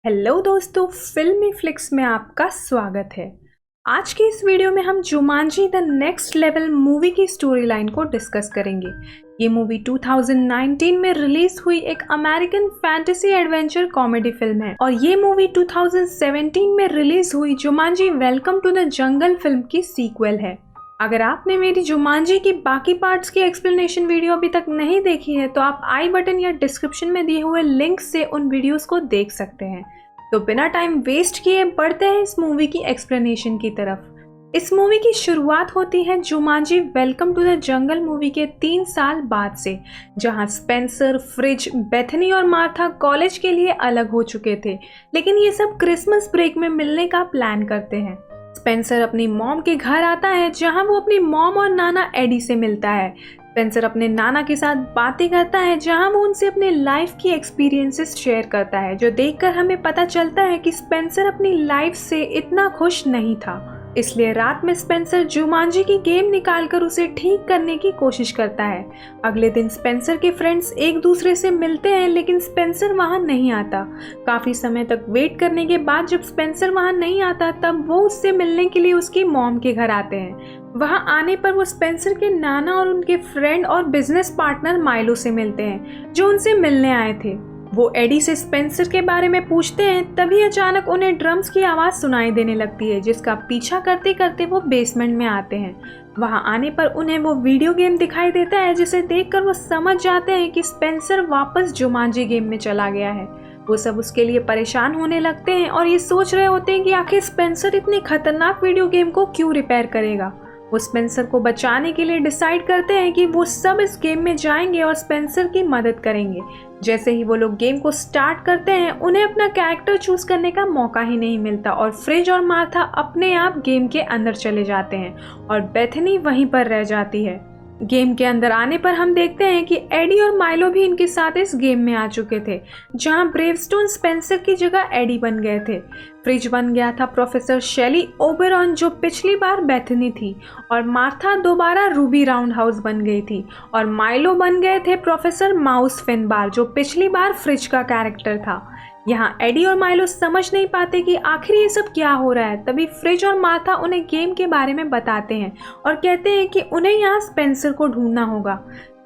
Hello दोस्तों, फिल्मी flix में आपका स्वागत है। आज की इस वीडियो में हम Jumanji the next level movie की स्टोरी लाइन को डिस्कस करेंगे। ये मूवी 2019 में रिलीज हुई एक American fantasy adventure comedy film है और ये मूवी 2017 में रिलीज हुई Jumanji welcome to the jungle film की सीक्वल है। अगर आपने मेरी जुमांजी की बाकी पार्ट्स की एक्सप्लेनेशन वीडियो अभी तक नहीं देखी है तो आप आई बटन या डिस्क्रिप्शन में दिए हुए लिंक से उन वीडियोस को देख सकते हैं। तो बिना टाइम वेस्ट किए बढ़ते हैं इस मूवी की एक्सप्लेनेशन की तरफ। इस मूवी की शुरुआत होती है Jumanji welcome to the jungle movie के 3 साल बाद से, जहां स्पेंसर, फ्रिज, बेथनी और मार्था कॉलेज के लिए अलग हो चुके थे, लेकिन ये सब क्रिसमस ब्रेक में मिलने का प्लान करते हैं। स्पेंसर अपनी मॉम के घर आता है जहां वो अपनी मॉम और नाना एडी से मिलता है। स्पेंसर अपने नाना के साथ बातें करता है जहां वो उनसे अपने लाइफ की एक्सपीरियंसेस शेयर करता है, जो देखकर हमें पता चलता है कि स्पेंसर अपनी लाइफ से इतना खुश नहीं था। इसलिए रात में स्पेंसर जुमांजी की गेम निकालकर उसे ठीक करने की कोशिश करता है। अगले दिन स्पेंसर के फ्रेंड्स एक दूसरे से मिलते हैं लेकिन स्पेंसर वहां नहीं आता। काफी समय तक वेट करने के बाद जब स्पेंसर वहां नहीं आता तब वो उससे मिलने के लिए उसकी मॉम के घर आते हैं। वहां आने पर वो स्पेंसर के नाना और उनके फ्रेंड और बिजनेस पार्टनर माइलो से मिलते हैं जो उनसे मिलने आए थे। वो एडी से स्पेंसर के बारे में पूछते हैं, तभी अचानक उन्हें ड्रम्स की आवाज़ सुनाई देने लगती है, जिसका पीछा करते करते वो बेसमेंट में आते हैं। वहां आने पर उन्हें वो वीडियो गेम दिखाई देता है, जिसे देखकर वो समझ जाते हैं कि स्पेंसर वापस जुमांजी गेम में चला गया है। वो सब उसके लिए परेशान होने लगते हैं और ये सोच रहे होते हैं कि आखिर स्पेंसर इतनी खतरनाक वीडियो गेम को क्यों रिपेयर करेगा। वो स्पेंसर को बचाने के लिए डिसाइड करते हैं कि वो सब इस गेम में जाएंगे और स्पेंसर की मदद करेंगे। जैसे ही वो लोग गेम को स्टार्ट करते हैं उन्हें अपना कैरेक्टर चूज करने का मौका ही नहीं मिलता और फ्रिज और मार्था अपने आप गेम के अंदर चले जाते हैं और बेथनी वहीं पर रह जाती है। गेम के अंदर आने पर हम देखते हैं कि एडी और माइलो भी इनके साथ इस गेम में आ चुके थे, जहां ब्रेवस्टोन स्पेंसर की जगह एडी बन गए थे। फ्रिज बन गया था प्रोफेसर शेली ओबेरॉन, जो पिछली बार बेथनी थी, और मार्था दोबारा रूबी राउंड हाउस बन गई थी, और माइलो बन गए थे प्रोफेसर माउस फिनबार, जो पिछली बार फ्रिज का कैरेक्टर था। यहाँ एडी और माइलो समझ नहीं पाते कि आखिर ये सब क्या हो रहा है। तभी फ्रिज और मार्था उन्हें गेम के बारे में बताते हैं और कहते हैं कि उन्हें यहाँ स्पेंसर को ढूंढना होगा।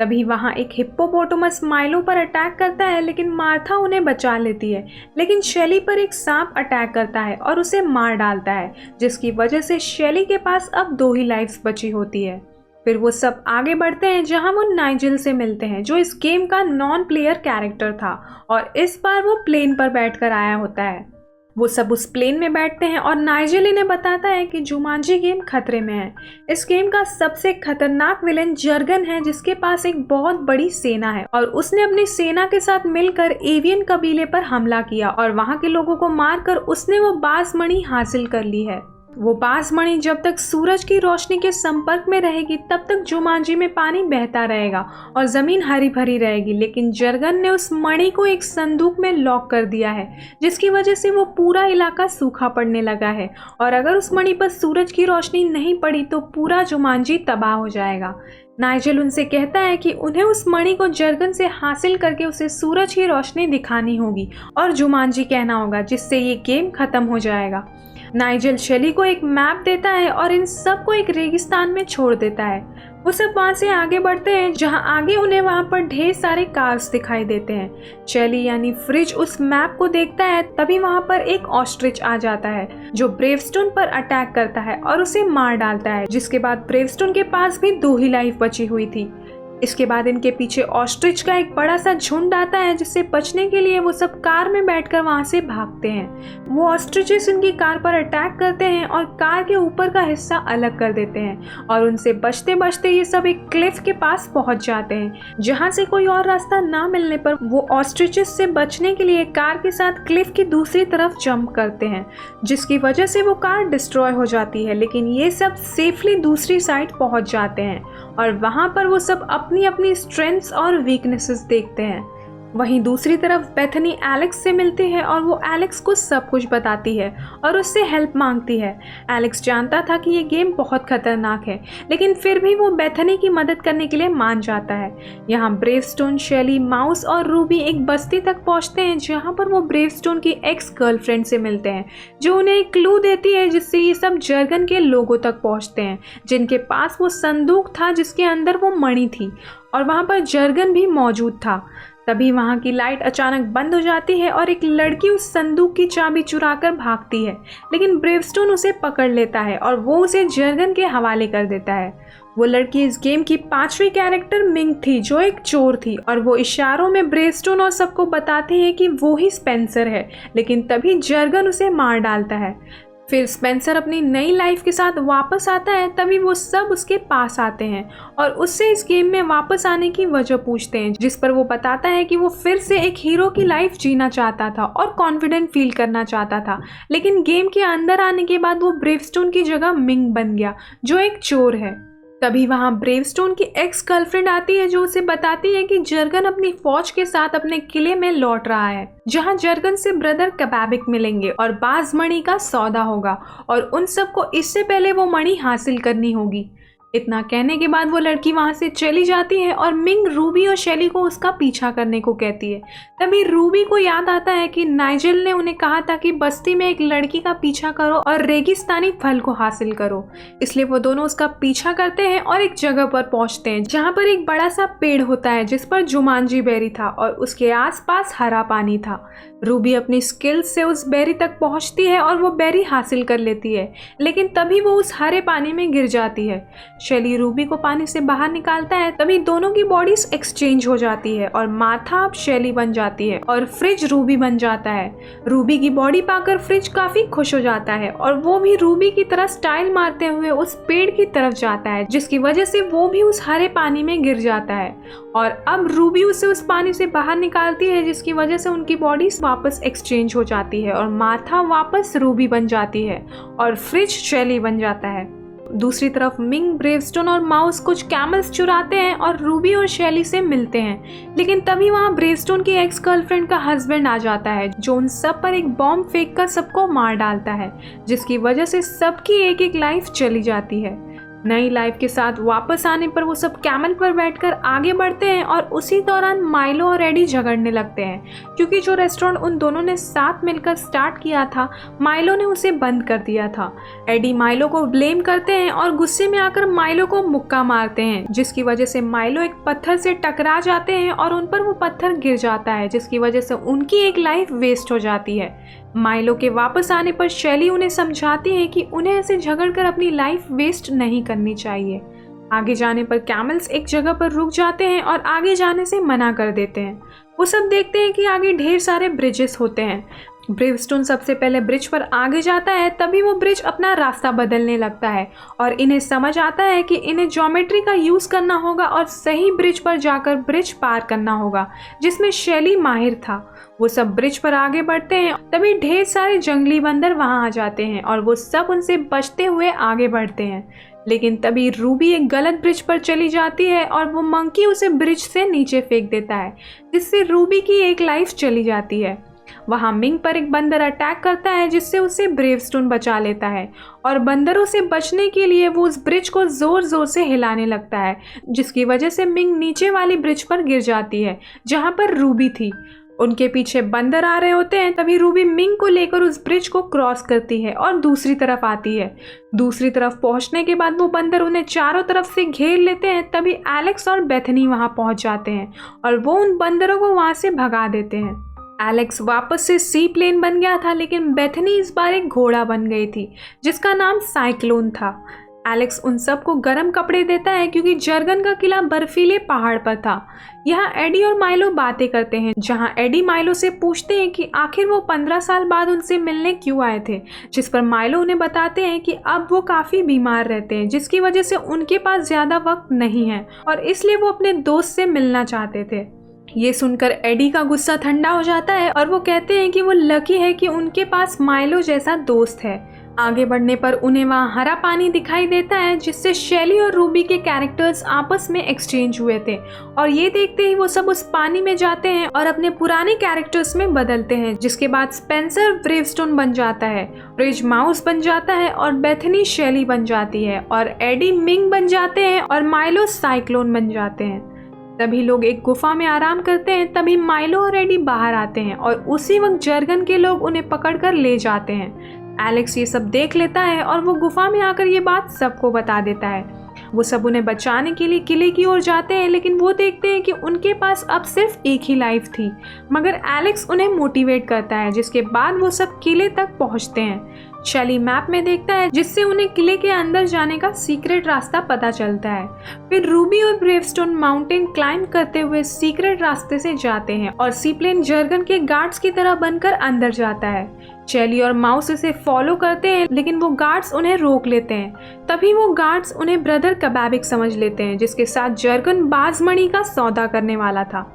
तभी वहाँ एक हिप्पोपोटामस माइलो पर अटैक करता है, लेकिन मार्था उन्हें बचा लेती है। लेकिन शेली पर एक सांप अटैक करता है और उसे मार डालता है, जिसकी वजह से शेली के पास अब 2 ही लाइफ्स बची होती है। फिर वो सब आगे बढ़ते हैं जहां वो नाइजेल से मिलते हैं, जो इस गेम का नॉन प्लेयर कैरेक्टर था और इस बार वो प्लेन पर बैठकर आया होता है। वो सब उस प्लेन में बैठते हैं और नाइजेल इन्हें बताता है कि जुमांजी गेम खतरे में है। इस गेम का सबसे खतरनाक विलेन जर्गन है, जिसके पास एक बहुत बड़ी सेना है और उसने अपनी सेना के साथ मिलकर एवियन कबीले पर हमला किया और वहां के लोगों को मारकर उसने वो बाजमणि हासिल कर ली है। वो बाजमणि जब तक सूरज की रोशनी के संपर्क में रहेगी तब तक जुमांजी में पानी बहता रहेगा और जमीन हरी भरी रहेगी, लेकिन जर्गन ने उस मणि को एक संदूक में लॉक कर दिया है, जिसकी वजह से वो पूरा इलाका सूखा पड़ने लगा है और अगर उस मणि पर सूरज की रोशनी नहीं पड़ी तो पूरा जुमांजी तबाह हो जाएगा। नाइजेल उनसे कहता है कि उन्हें उस मणि को जर्गन से हासिल करके उसे सूरज की रोशनी दिखानी होगी और जुमांजी कहना होगा, जिससे ये गेम खत्म हो जाएगा। नाइजेल शेली को एक मैप देता है और इन सब को एक रेगिस्तान में छोड़ देता है। वो सब वहाँ से आगे बढ़ते हैं, जहाँ आगे उन्हें वहाँ पर ढेर सारे कार्स दिखाई देते हैं। शेली यानी फ्रिज उस मैप को देखता है, तभी वहाँ पर एक ऑस्ट्रिच आ जाता है जो ब्रेवस्टोन पर अटैक करता है और उसे मार डालता है, जिसके बाद ब्रेवस्टोन के पास भी 2 ही लाइफ बची हुई थी। इसके बाद इनके पीछे ऑस्ट्रिच का एक बड़ा सा झुंड आता है, जिससे बचने के लिए वो सब कार में बैठकर वहां से भागते हैं। वो ऑस्ट्रिचेस उनकी कार पर अटैक करते हैं और कार के ऊपर का हिस्सा अलग कर देते हैं और उनसे बचते बचते ये सब एक क्लिफ के पास पहुंच जाते हैं, जहां से कोई और रास्ता ना मिलने पर वो ऑस्ट्रिचेस से बचने के लिए कार के साथ क्लिफ की दूसरी तरफ जंप करते हैं, जिसकी वजह से वो कार डिस्ट्रॉय हो जाती है। लेकिन ये सब सेफली दूसरी साइड पहुंच जाते हैं और वहां पर वो सब अपनी अपनी स्ट्रेंथ्स और वीकनेसेस देखते हैं। वहीं दूसरी तरफ बेथनी एलेक्स से मिलती है और वो एलेक्स को सब कुछ बताती है और उससे हेल्प मांगती है। एलेक्स जानता था कि ये गेम बहुत खतरनाक है, लेकिन फिर भी वो बेथनी की मदद करने के लिए मान जाता है। यहाँ ब्रेवस्टोन, शेली, माउस और रूबी एक बस्ती तक पहुँचते हैं जहाँ पर वो ब्रेवस्टोन की एक्स गर्लफ्रेंड से मिलते हैं, जो उन्हें एक क्लू देती है जिससे ये सब जर्गन के लोगों तक पहुँचते हैं, जिनके पास वो संदूक था जिसके अंदर वो मणि थी और वहाँ पर जर्गन भी मौजूद था। तभी वहाँ की लाइट अचानक बंद हो जाती है और एक लड़की उस संदूक की चाबी चुराकर भागती है, लेकिन ब्रेवस्टोन उसे पकड़ लेता है और वो उसे जर्गन के हवाले कर देता है। वो लड़की इस गेम की 5वीं कैरेक्टर मिंग थी, जो एक चोर थी, और वो इशारों में ब्रेवस्टोन और सबको बताती है कि वो ही स्पेंसर है, लेकिन तभी जर्गन उसे मार डालता है। फिर स्पेंसर अपनी नई लाइफ के साथ वापस आता है। तभी वो सब उसके पास आते हैं और उससे इस गेम में वापस आने की वजह पूछते हैं, जिस पर वो बताता है कि वो फिर से एक हीरो की लाइफ जीना चाहता था और कॉन्फिडेंट फील करना चाहता था, लेकिन गेम के अंदर आने के बाद वो ब्रेवस्टोन की जगह मिंग बन गया, जो एक चोर है। तभी वहाँ ब्रेवस्टोन की एक्स गर्लफ्रेंड आती है, जो उसे बताती है कि जर्गन अपनी फौज के साथ अपने किले में लौट रहा है, जहाँ जर्गन से ब्रदर कबाबिक मिलेंगे और बाज मणि का सौदा होगा और उन सबको इससे पहले वो मणि हासिल करनी होगी। इतना कहने के बाद वो लड़की वहाँ से चली जाती है और मिंग, रूबी और शेली को उसका पीछा करने को कहती है। तभी रूबी को याद आता है कि नाइजेल ने उन्हें कहा था कि बस्ती में एक लड़की का पीछा करो और रेगिस्तानी फल को हासिल करो, इसलिए वो दोनों उसका पीछा करते हैं और एक जगह पर पहुँचते हैं जहाँ पर एक बड़ा सा पेड़ होता है जिस पर जुमांजी बेरी था और उसके आसपास हरा पानी था। रूबी अपनी स्किल्स से उस बेरी तक पहुँचती है और वो बेरी हासिल कर लेती है, लेकिन तभी वो उस हरे पानी में गिर जाती है। शेली रूबी को पानी से बाहर निकालता है। तभी दोनों की बॉडीज एक्सचेंज हो जाती है और माथा अब शेली बन जाती है और फ्रिज रूबी बन जाता है। रूबी की बॉडी पाकर फ्रिज काफी खुश हो जाता है और वो भी रूबी की तरह स्टाइल मारते हुए उस पेड़ की तरफ जाता है, जिसकी वजह से वो भी उस हरे पानी में गिर जाता है और अब रूबी उसे उस पानी से बाहर निकालती है, जिसकी वजह से उनकी बॉडीज वापस एक्सचेंज हो जाती है और माथा वापस रूबी बन जाती है और फ्रिज शेली बन जाता है। दूसरी तरफ मिंग, ब्रेवस्टोन और माउस कुछ कैमल्स चुराते हैं और रूबी और शेली से मिलते हैं, लेकिन तभी वहाँ ब्रेवस्टोन की एक्स गर्लफ्रेंड का हस्बैंड आ जाता है, जो उन सब पर एक बॉम्ब फेंक कर सबको मार डालता है, जिसकी वजह से सबकी एक एक लाइफ चली जाती है। नई लाइफ के साथ वापस आने पर वो सब कैमल पर बैठकर आगे बढ़ते हैं और उसी दौरान माइलो और एडी झगड़ने लगते हैं, क्योंकि जो रेस्टोरेंट उन दोनों ने साथ मिलकर स्टार्ट किया था, माइलो ने उसे बंद कर दिया था। एडी माइलो को ब्लेम करते हैं और गुस्से में आकर माइलो को मुक्का मारते हैं, जिसकी वजह से माइलो एक पत्थर से टकरा जाते हैं और उन पर वो पत्थर गिर जाता है, जिसकी वजह से उनकी एक लाइफ वेस्ट हो जाती है। माइलो के वापस आने पर शेली उन्हें समझाती है कि उन्हें ऐसे झगड़कर अपनी लाइफ वेस्ट नहीं करनी चाहिए। आगे जाने पर कैमल्स एक जगह पर रुक जाते हैं और आगे जाने से मना कर देते हैं। वो सब देखते हैं कि आगे ढेर सारे ब्रिजेस होते हैं। ब्रेवस्टोन सबसे पहले ब्रिज पर आगे जाता है। तभी वो ब्रिज अपना रास्ता बदलने लगता है और इन्हें समझ आता है कि इन्हें ज्योमेट्री का यूज़ करना होगा और सही ब्रिज पर जाकर ब्रिज पार करना होगा, जिसमें शेली माहिर था। वो सब ब्रिज पर आगे बढ़ते हैं। तभी ढेर सारे जंगली बंदर वहाँ आ जाते हैं और वो सब उनसे बचते हुए आगे बढ़ते हैं, लेकिन तभी रूबी एक गलत ब्रिज पर चली जाती है और वो मंकी उसे ब्रिज से नीचे फेंक देता है, जिससे रूबी की एक लाइफ चली जाती है। वहाँ मिंग पर एक बंदर अटैक करता है, जिससे उसे ब्रेवस्टोन बचा लेता है और बंदरों से बचने के लिए वो उस ब्रिज को जोर जोर से हिलाने लगता है, जिसकी वजह से मिंग नीचे वाली ब्रिज पर गिर जाती है जहाँ पर रूबी थी। उनके पीछे बंदर आ रहे होते हैं। तभी रूबी मिंग को लेकर उस ब्रिज को क्रॉस करती है और दूसरी तरफ आती है। दूसरी तरफ पहुंचने के बाद वो बंदर उन्हें चारों तरफ से घेर लेते हैं। तभी एलेक्स और बेथनी वहां पहुंच जाते हैं और वो उन बंदरों को वहां से भगा देते हैं। एलेक्स वापस से सी प्लेन बन गया था, लेकिन बेथनी इस बार एक घोड़ा बन गई थी जिसका नाम साइक्लोन था। एलेक्स उन सबको गर्म कपड़े देता है क्योंकि जर्गन का किला बर्फीले पहाड़ पर था। यहाँ एडी और माइलो बातें करते हैं, जहाँ एडी माइलो से पूछते हैं कि आखिर वो 15 साल बाद उनसे मिलने क्यों आए थे, जिस पर माइलो उन्हें बताते हैं कि अब वो काफ़ी बीमार रहते हैं, जिसकी वजह से उनके पास ज़्यादा वक्त नहीं है और इसलिए वो अपने दोस्त से मिलना चाहते थे। ये सुनकर एडी का गुस्सा ठंडा हो जाता है और वो कहते हैं कि वो लकी है कि उनके पास माइलो जैसा दोस्त है। आगे बढ़ने पर उन्हें वहाँ हरा पानी दिखाई देता है जिससे शेली और रूबी के कैरेक्टर्स आपस में एक्सचेंज हुए थे और ये देखते ही वो सब उस पानी में जाते हैं और अपने पुराने कैरेक्टर्स में बदलते हैं, जिसके बाद स्पेंसर ब्रेवस्टोन बन जाता है, फ्रिज माउस बन जाता है और बेथनी शेली बन जाती है और एडी मिंग बन जाते हैं और माइलो साइक्लोन बन जाते हैं। तभी लोग एक गुफा में आराम करते हैं, तभी माइलो और एडी बाहर आते हैं और उसी वक्त जर्गन के लोग उन्हें पकड़कर ले जाते हैं। एलेक्स ये सब देख लेता है और वो गुफा में आकर ये बात सबको बता देता है। वो सब उन्हें बचाने के लिए किले की ओर जाते हैं, लेकिन वो देखते हैं कि उनके पास अब सिर्फ एक ही लाइफ थी। मगर एलेक्स उन्हें मोटिवेट करता है, जिसके बाद वो सब किले तक पहुंचते हैं। शेली मैप में देखता है जिससे उन्हें किले के अंदर जाने का सीक्रेट रास्ता पता चलता है। फिर रूबी और ब्रेवस्टोन माउंटेन क्लाइंब करते हुए सीक्रेट रास्ते से जाते हैं और सीप्लेन जर्गन के गार्ड्स की तरह बनकर अंदर जाता है। शेली और माउस इसे फॉलो करते हैं, लेकिन वो गार्ड्स उन्हें रोक लेते हैं। तभी वो गार्ड्स उन्हें ब्रदर कबाबिक समझ लेते हैं, जिसके साथ जर्गन बाजमणि का सौदा करने वाला था।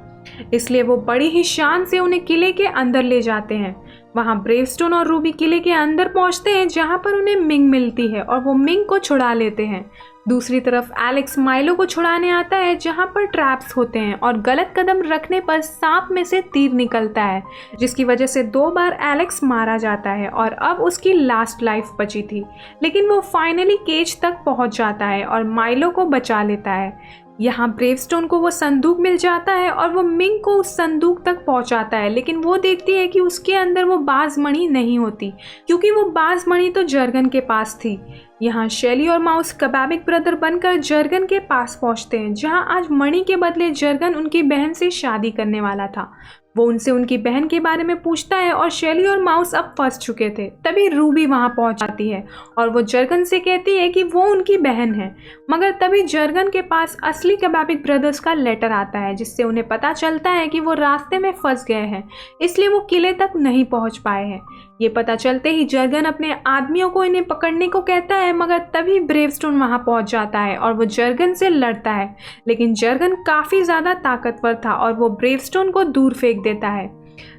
इसलिए वो बड़ी ही शान से उन्हें किले के अंदर ले जाते हैं। वहाँ ब्रेवस्टोन और रूबी किले के अंदर पहुँचते हैं, जहाँ पर उन्हें मिंग मिलती है और वो मिंग को छुड़ा लेते हैं। दूसरी तरफ एलेक्स माइलो को छुड़ाने आता है, जहाँ पर ट्रैप्स होते हैं और गलत कदम रखने पर सांप में से तीर निकलता है, जिसकी वजह से 2 बार एलेक्स मारा जाता है और अब उसकी लास्ट लाइफ बची थी। लेकिन वो फाइनली केज तक पहुँच जाता है और माइलो को बचा लेता है। यहाँ ब्रेवस्टोन को वो संदूक मिल जाता है और वो मिंग को उस संदूक तक पहुँचाता है, लेकिन वो देखती है कि उसके अंदर वो बाजमणि नहीं होती, क्योंकि वो बाजमणि तो जर्गन के पास थी। यहाँ शेली और माउस कबाबिक ब्रदर बनकर जर्गन के पास पहुँचते हैं, जहाँ आज मणि के बदले जर्गन उनकी बहन से शादी करने वाला था। वो उनसे उनकी बहन के बारे में पूछता है और शेली और माउस अब फंस चुके थे। तभी रूबी वहाँ पहुँच जाती है और वो जर्गन से कहती है कि वो उनकी बहन है। मगर तभी जर्गन के पास असली कबाबिक ब्रदर्स का लेटर आता है, जिससे उन्हें पता चलता है कि वो रास्ते में फंस गए हैं, इसलिए वो किले तक नहीं पहुँच पाए हैं। ये पता चलते ही जर्गन अपने आदमियों को इन्हें पकड़ने को कहता है, मगर तभी ब्रेवस्टोन वहाँ पहुँच जाता है और वो जर्गन से लड़ता है। लेकिन जर्गन काफ़ी ज़्यादा ताकतवर था और वो ब्रेवस्टोन को दूर फेंक देता है।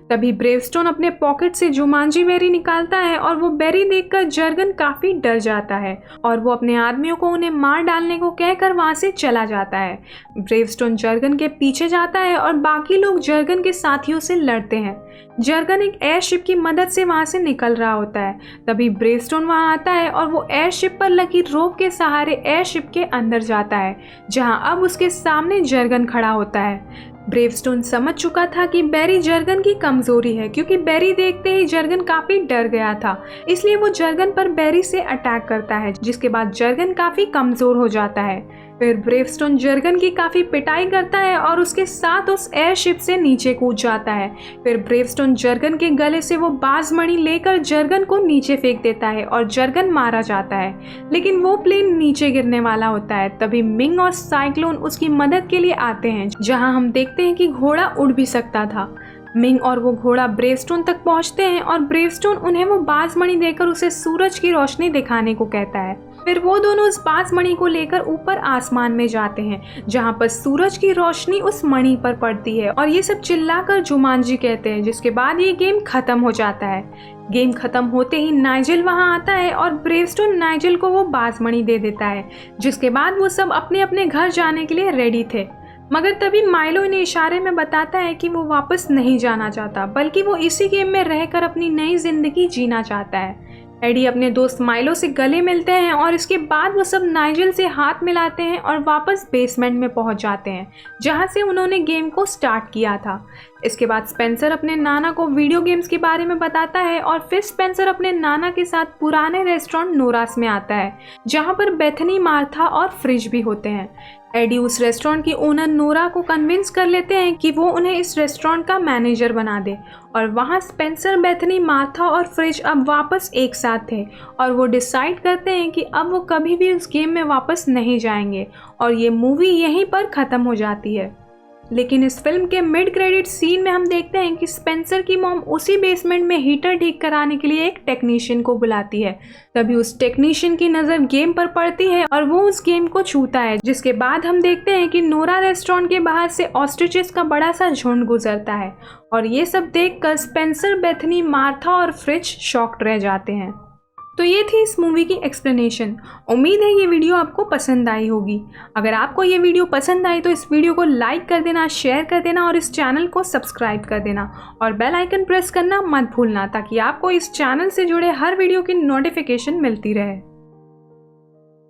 तभी ब्रेवस्टोन अपने पॉकेट से जुमांजी बेरी निकालता है और वो बेरी देखकर जर्गन काफ़ी डर जाता है और वो अपने आदमियों को उन्हें मार डालने को कहकर वहाँ से चला जाता है। ब्रेवस्टोन जर्गन के पीछे जाता है और बाकी लोग जर्गन के साथियों से लड़ते हैं। जर्गन एक एयरशिप की मदद से वहाँ से निकल रहा होता है। तभी ब्रेवस्टोन वहाँ आता है और वो एयरशिप पर लगी रोप के सहारे एयरशिप के अंदर जाता है, जहाँ अब उसके सामने जर्गन खड़ा होता है। ब्रेवस्टोन समझ चुका था कि बेरी जर्गन की कमजोरी है, क्योंकि बेरी देखते ही जर्गन काफी डर गया था, इसलिए वो जर्गन पर बेरी से अटैक करता है, जिसके बाद जर्गन काफी कमजोर हो जाता है। फिर ब्रेवस्टोन जर्गन की काफ़ी पिटाई करता है और उसके साथ उस एयरशिप से नीचे कूद जाता है। फिर ब्रेवस्टोन जर्गन के गले से वो बाजमणि लेकर जर्गन को नीचे फेंक देता है और जर्गन मारा जाता है, लेकिन वो प्लेन नीचे गिरने वाला होता है। तभी मिंग और साइक्लोन उसकी मदद के लिए आते हैं, जहां हम देखते हैं कि घोड़ा उड़ भी सकता था। मिंग और वो घोड़ा ब्रेवस्टोन तक पहुंचते हैं और ब्रेवस्टोन उन्हें वो बाजमणि देकर उसे सूरज की रोशनी दिखाने को कहता है। फिर वो दोनों उस बाजमणि को लेकर ऊपर आसमान में जाते हैं, जहाँ पर सूरज की रोशनी उस मणि पर पड़ती है और ये सब चिल्लाकर जुमांजी कहते हैं, जिसके बाद ये गेम खत्म हो जाता है। गेम खत्म होते ही नाइजेल वहाँ आता है और ब्रेवस्टोन नाइजेल को वो बाजमणि दे देता है, जिसके बाद वो सब अपने अपने घर जाने के लिए रेडी थे। मगर तभी माइलो इन्हें इशारे में बताता है कि वो वापस नहीं जाना चाहता, बल्कि वो इसी गेम में रहकर अपनी नई जिंदगी जीना चाहता है। एडी अपने दोस्त माइलो से गले मिलते हैं और इसके बाद वो सब नाइजेल से हाथ मिलाते हैं और वापस बेसमेंट में पहुंच जाते हैं, जहां से उन्होंने गेम को स्टार्ट किया था। इसके बाद स्पेंसर अपने नाना को वीडियो गेम्स के बारे में बताता है और फिर स्पेंसर अपने नाना के साथ पुराने रेस्टोरेंट नोरास में आता है, जहां पर बेथनी, मार्था और फ्रिज भी होते हैं। एडी उस रेस्टोरेंट की ओनर नोरा को कन्विंस कर लेते हैं कि वो उन्हें इस रेस्टोरेंट का मैनेजर बना दे, और वहाँ स्पेंसर, बेथनी, मार्था और फ्रिज अब वापस एक साथ थे और वो डिसाइड करते हैं कि अब वो कभी भी उस गेम में वापस नहीं जाएंगे और ये मूवी यहीं पर ख़त्म हो जाती है। लेकिन इस फिल्म के मिड क्रेडिट सीन में हम देखते हैं कि स्पेंसर की मॉम उसी बेसमेंट में हीटर ठीक कराने के लिए एक टेक्नीशियन को बुलाती है। तभी उस टेक्नीशियन की नज़र गेम पर पड़ती है और वो उस गेम को छूता है, जिसके बाद हम देखते हैं कि नोरा रेस्टोरेंट के बाहर से ऑस्ट्रिचेस का बड़ा सा झुंड गुजरता है और ये सब देखकर स्पेंसर, बेथनी, मार्था और फ्रिज शॉक्ड रह जाते हैं। तो ये थी इस मूवी की एक्सप्लेनेशन। उम्मीद है ये वीडियो आपको पसंद आई होगी। अगर आपको ये वीडियो पसंद आई तो इस वीडियो को लाइक कर देना, शेयर कर देना और इस चैनल को सब्सक्राइब कर देना और बेल आइकन प्रेस करना मत भूलना, ताकि आपको इस चैनल से जुड़े हर वीडियो की नोटिफिकेशन मिलती रहे।